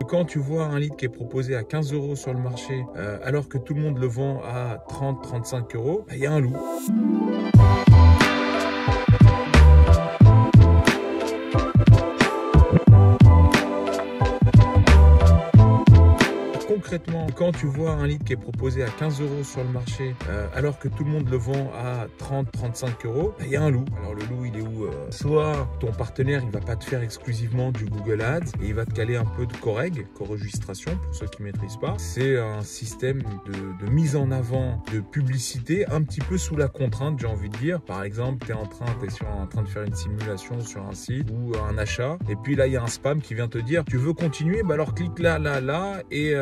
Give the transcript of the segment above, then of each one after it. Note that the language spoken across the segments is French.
Quand tu vois un lead qui est proposé à 15 € sur le marché, alors que tout le monde le vend à 30-35 €, il y a un loup. Concrètement, quand tu vois un lead qui est proposé à 15 € sur le marché, alors que tout le monde le vend à 30-35 €, il y a un loup. Alors le loup, il est où? Soit ton partenaire, il va pas te faire exclusivement du Google Ads et il va te caler un peu de co-registration pour ceux qui maîtrisent pas. C'est un système de mise en avant de publicité un petit peu sous la contrainte, j'ai envie de dire. Par exemple, tu es en train de faire une simulation sur un site ou un achat, et puis là, il y a un spam qui vient te dire, tu veux continuer? Bah alors clique là, et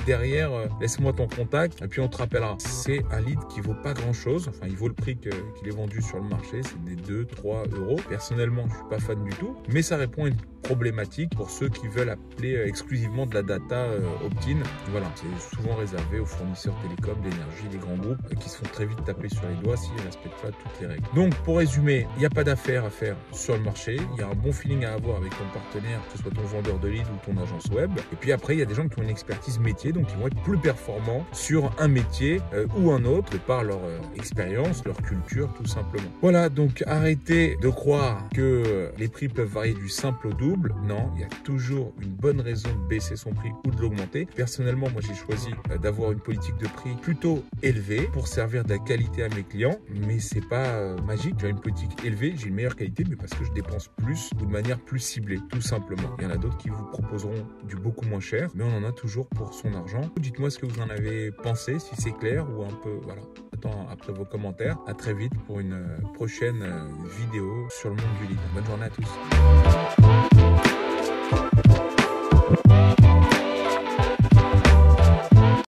derrière, laisse-moi ton contact et puis on te rappellera. C'est un lead qui vaut pas grand chose, enfin il vaut le prix qu'il est vendu sur le marché, c'est des 2-3 €. Personnellement, je suis pas fan du tout, mais ça répond à une problématique pour ceux qui veulent appeler exclusivement de la data opt-in. Voilà, c'est souvent réservé aux fournisseurs télécoms, d'énergie, des grands groupes qui se font très vite taper sur les doigts s'ils ne respectent pas toutes les règles. Donc pour résumer, il n'y a pas d'affaires à faire sur le marché, il y a un bon feeling à avoir avec ton partenaire, que ce soit ton vendeur de lead ou ton agence web. Et puis après, il y a des gens qui ont une expertise métier, donc ils vont être plus performants sur un métier ou un autre, de par leur expérience, leur culture, tout simplement. Voilà, donc arrêtez de croire que les prix peuvent varier du simple au double. Non, il y a toujours une bonne raison de baisser son prix ou de l'augmenter. Personnellement, moi j'ai choisi d'avoir une politique de prix plutôt élevée pour servir de la qualité à mes clients, mais c'est pas magique. J'ai une politique élevée, j'ai une meilleure qualité, mais parce que je dépense plus ou de manière plus ciblée, tout simplement. Il y en a d'autres qui vous proposeront du beaucoup moins cher, mais on en a toujours pour son argent. Dites-moi ce que vous en avez pensé, si c'est clair ou un peu, voilà. J'attends après vos commentaires. À très vite pour une prochaine vidéo sur le monde du lead. Bonne journée à tous.